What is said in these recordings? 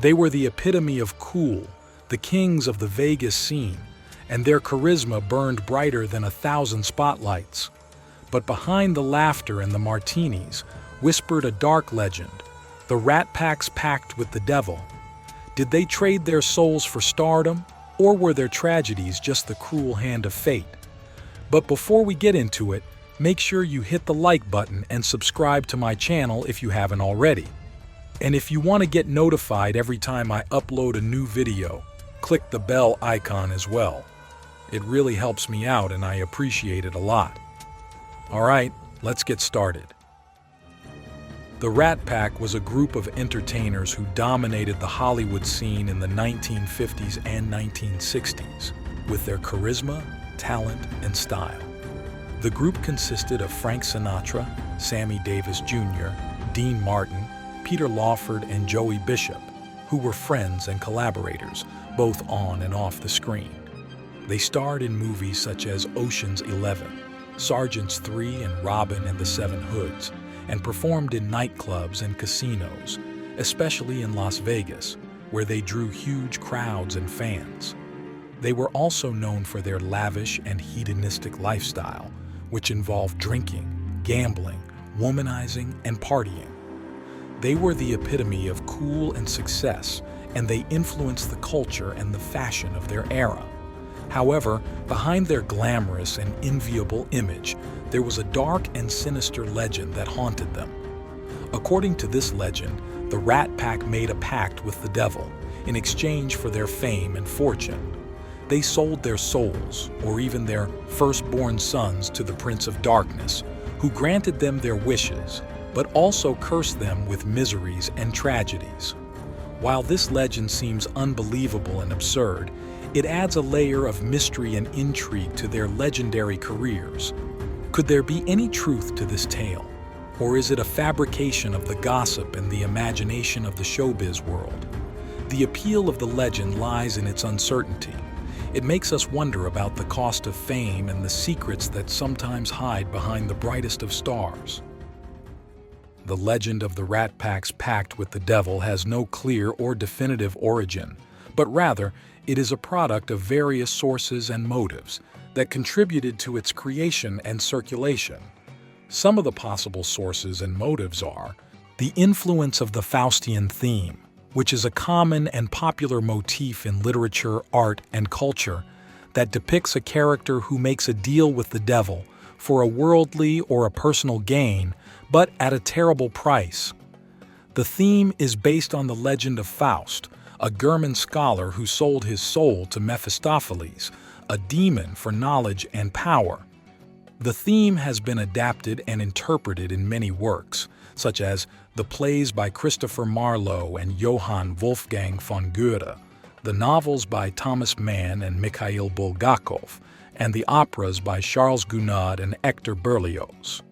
They were the epitome of cool, the kings of the Vegas scene, and their charisma burned brighter than 1,000 spotlights. But behind the laughter and the martinis whispered a dark legend, the Rat Pack's pact with the devil. Did they trade their souls for stardom, or were their tragedies just the cruel hand of fate? But before we get into it, make sure you hit the like button and subscribe to my channel if you haven't already. And if you want to get notified every time I upload a new video, click the bell icon as well. It really helps me out and I appreciate it a lot. Alright, let's get started. The Rat Pack was a group of entertainers who dominated the Hollywood scene in the 1950s and 1960s with their charisma, talent, and style. The group consisted of Frank Sinatra, Sammy Davis Jr., Dean Martin, Peter Lawford, and Joey Bishop, who were friends and collaborators, both on and off the screen. They starred in movies such as Ocean's 11, Sergeants 3 and Robin and the Seven Hoods, and performed in nightclubs and casinos, especially in Las Vegas, where they drew huge crowds and fans. They were also known for their lavish and hedonistic lifestyle, which involved drinking, gambling, womanizing, and partying. They were the epitome of cool and success, and they influenced the culture and the fashion of their era. However, behind their glamorous and enviable image, there was a dark and sinister legend that haunted them. According to this legend, the Rat Pack made a pact with the devil in exchange for their fame and fortune. They sold their souls, or even their firstborn sons, to the Prince of Darkness, who granted them their wishes, but also cursed them with miseries and tragedies. While this legend seems unbelievable and absurd, it adds a layer of mystery and intrigue to their legendary careers. Could there be any truth to this tale? Or is it a fabrication of the gossip and the imagination of the showbiz world? The appeal of the legend lies in its uncertainty. It makes us wonder about the cost of fame and the secrets that sometimes hide behind the brightest of stars. The legend of the Rat Pack's pact with the devil has no clear or definitive origin, but rather it is a product of various sources and motives that contributed to its creation and circulation. Some of the possible sources and motives are the influence of the Faustian theme, which is a common and popular motif in literature, art, and culture that depicts a character who makes a deal with the devil for a worldly or a personal gain, but at a terrible price. The theme is based on the legend of Faust, a German scholar who sold his soul to Mephistopheles, a demon for knowledge and power. The theme has been adapted and interpreted in many works, such as the plays by Christopher Marlowe and Johann Wolfgang von Goethe, the novels by Thomas Mann and Mikhail Bulgakov, and the operas by Charles Gounod and Hector Berlioz.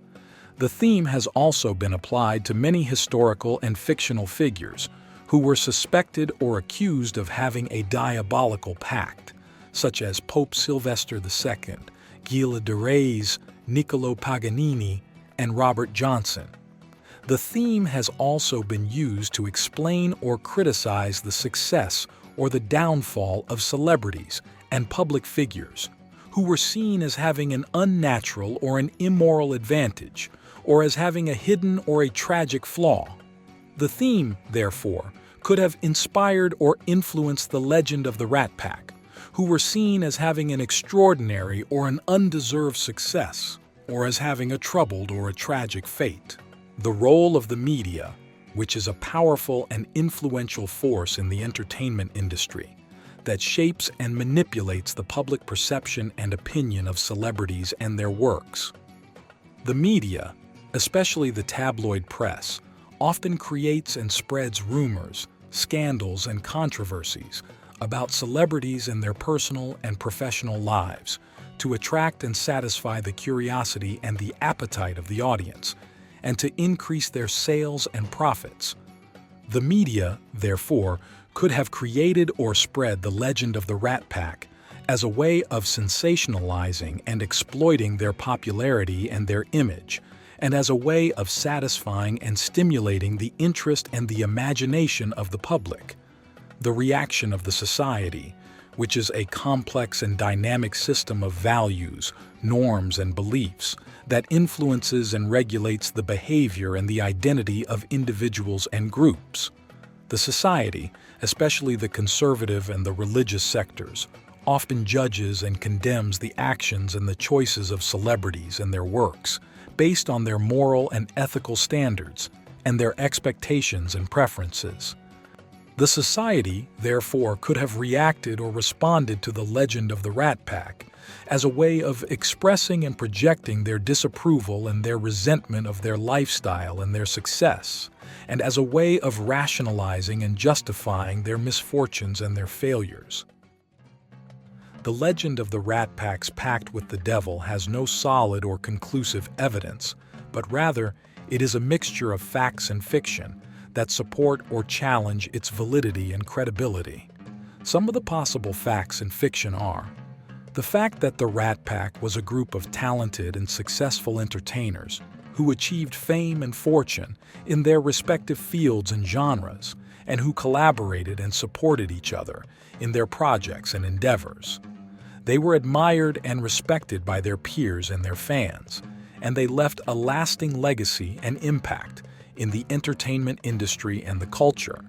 The theme has also been applied to many historical and fictional figures who were suspected or accused of having a diabolical pact, such as Pope Sylvester II, Gilles de Rais, Niccolo Paganini, and Robert Johnson. The theme has also been used to explain or criticize the success or the downfall of celebrities and public figures who were seen as having an unnatural or an immoral advantage, or as having a hidden or a tragic flaw. The theme, therefore, could have inspired or influenced the legend of the Rat Pack, who were seen as having an extraordinary or an undeserved success, or as having a troubled or a tragic fate. The role of the media, which is a powerful and influential force in the entertainment industry, that shapes and manipulates the public perception and opinion of celebrities and their works. The media, especially the tabloid press, often creates and spreads rumors, scandals, and controversies about celebrities and their personal and professional lives to attract and satisfy the curiosity and the appetite of the audience, and to increase their sales and profits. The media, therefore, could have created or spread the legend of the Rat Pack as a way of sensationalizing and exploiting their popularity and their image, and as a way of satisfying and stimulating the interest and the imagination of the public. the reaction of the society, which is a complex and dynamic system of values, norms, and beliefs that influences and regulates the behavior and the identity of individuals and groups. The society, especially the conservative and the religious sectors, often judges and condemns the actions and the choices of celebrities and their works based on their moral and ethical standards and their expectations and preferences. The society, therefore, could have reacted or responded to the legend of the Rat Pack as a way of expressing and projecting their disapproval and their resentment of their lifestyle and their success, and as a way of rationalizing and justifying their misfortunes and their failures. The legend of the Rat Pack's pact with the devil has no solid or conclusive evidence, but rather it is a mixture of facts and fiction that support or challenge its validity and credibility. Some of the possible facts in fiction are the fact that the Rat Pack was a group of talented and successful entertainers who achieved fame and fortune in their respective fields and genres, and who collaborated and supported each other in their projects and endeavors. They were admired and respected by their peers and their fans, and they left a lasting legacy and impact in the entertainment industry and the culture.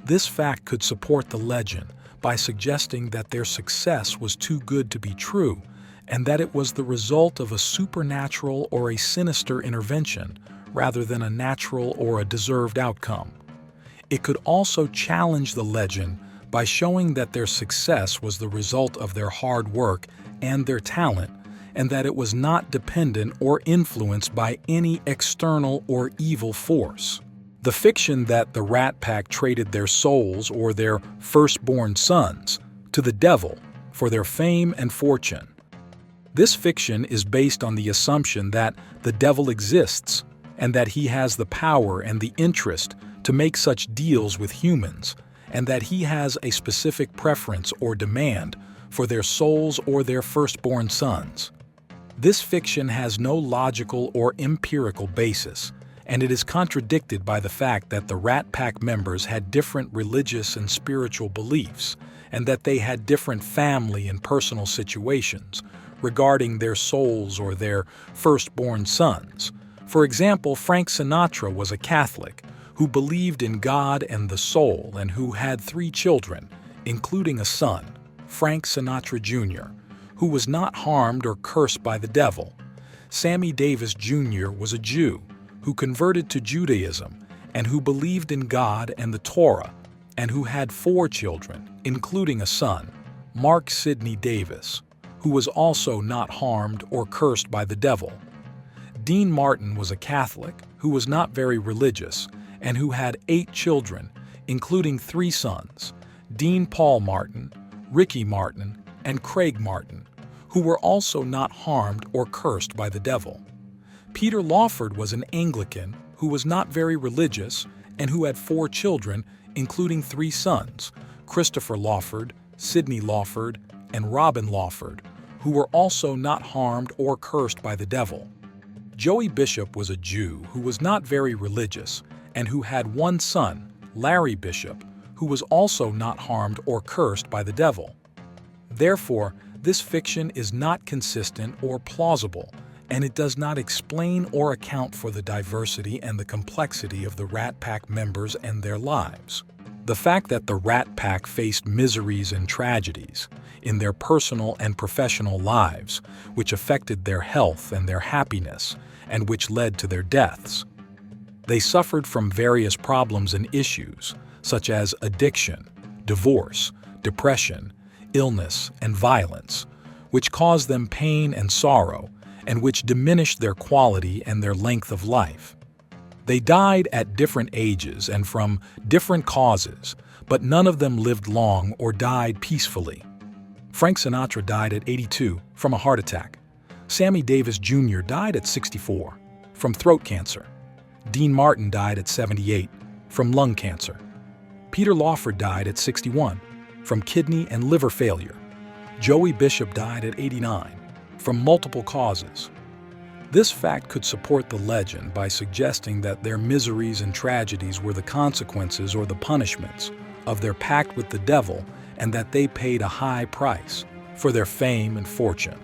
This fact could support the legend by suggesting that their success was too good to be true, and that it was the result of a supernatural or a sinister intervention rather than a natural or a deserved outcome. It could also challenge the legend by showing that their success was the result of their hard work and their talent, and that it was not dependent or influenced by any external or evil force. The fiction that the Rat Pack traded their souls or their firstborn sons to the devil for their fame and fortune. This fiction is based on the assumption that the devil exists and that he has the power and the interest to make such deals with humans, and that he has a specific preference or demand for their souls or their firstborn sons. This fiction has no logical or empirical basis, and it is contradicted by the fact that the Rat Pack members had different religious and spiritual beliefs, and that they had different family and personal situations regarding their souls or their firstborn sons. For example, Frank Sinatra was a Catholic who believed in God and the soul and who had 3 children, including a son, Frank Sinatra Jr., who was not harmed or cursed by the devil. Sammy Davis Jr. was a Jew who converted to Judaism and who believed in God and the Torah, and who had 4 children, including a son, Mark Sidney Davis, who was also not harmed or cursed by the devil. Dean Martin was a Catholic who was not very religious and who had 8 children, including 3 sons, Dean Paul Martin, Ricky Martin, and Craig Martin, who were also not harmed or cursed by the devil. Peter Lawford was an Anglican who was not very religious and who had 4 children, including 3 sons, Christopher Lawford, Sidney Lawford, and Robin Lawford, who were also not harmed or cursed by the devil. Joey Bishop was a Jew who was not very religious and who had 1 son, Larry Bishop, who was also not harmed or cursed by the devil. Therefore, this fiction is not consistent or plausible, and it does not explain or account for the diversity and the complexity of the Rat Pack members and their lives. The fact that the Rat Pack faced miseries and tragedies in their personal and professional lives, which affected their health and their happiness, and which led to their deaths. They suffered from various problems and issues, such as addiction, divorce, depression, illness, and violence, which caused them pain and sorrow, and which diminished their quality and their length of life. They died at different ages and from different causes, but none of them lived long or died peacefully. Frank Sinatra died at 82 from a heart attack. Sammy Davis Jr. died at 64 from throat cancer. Dean Martin died at 78 from lung cancer. Peter Lawford died at 61 from kidney and liver failure. Joey Bishop died at 89 from multiple causes. This fact could support the legend by suggesting that their miseries and tragedies were the consequences or the punishments of their pact with the devil and that they paid a high price for their fame and fortune.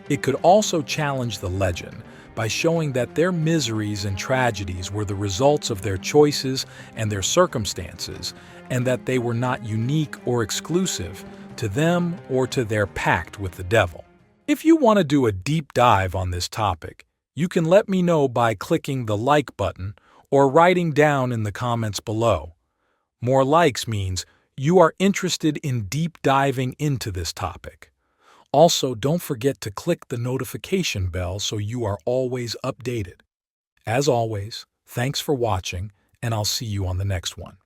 It could also challenge the legend by showing that their miseries and tragedies were the results of their choices and their circumstances, and that they were not unique or exclusive to them or to their pact with the devil. If you want to do a deep dive on this topic, you can let me know by clicking the like button or writing down in the comments below. More likes means you are interested in deep diving into this topic. Also, don't forget to click the notification bell so you are always updated. As always, thanks for watching, and I'll see you on the next one.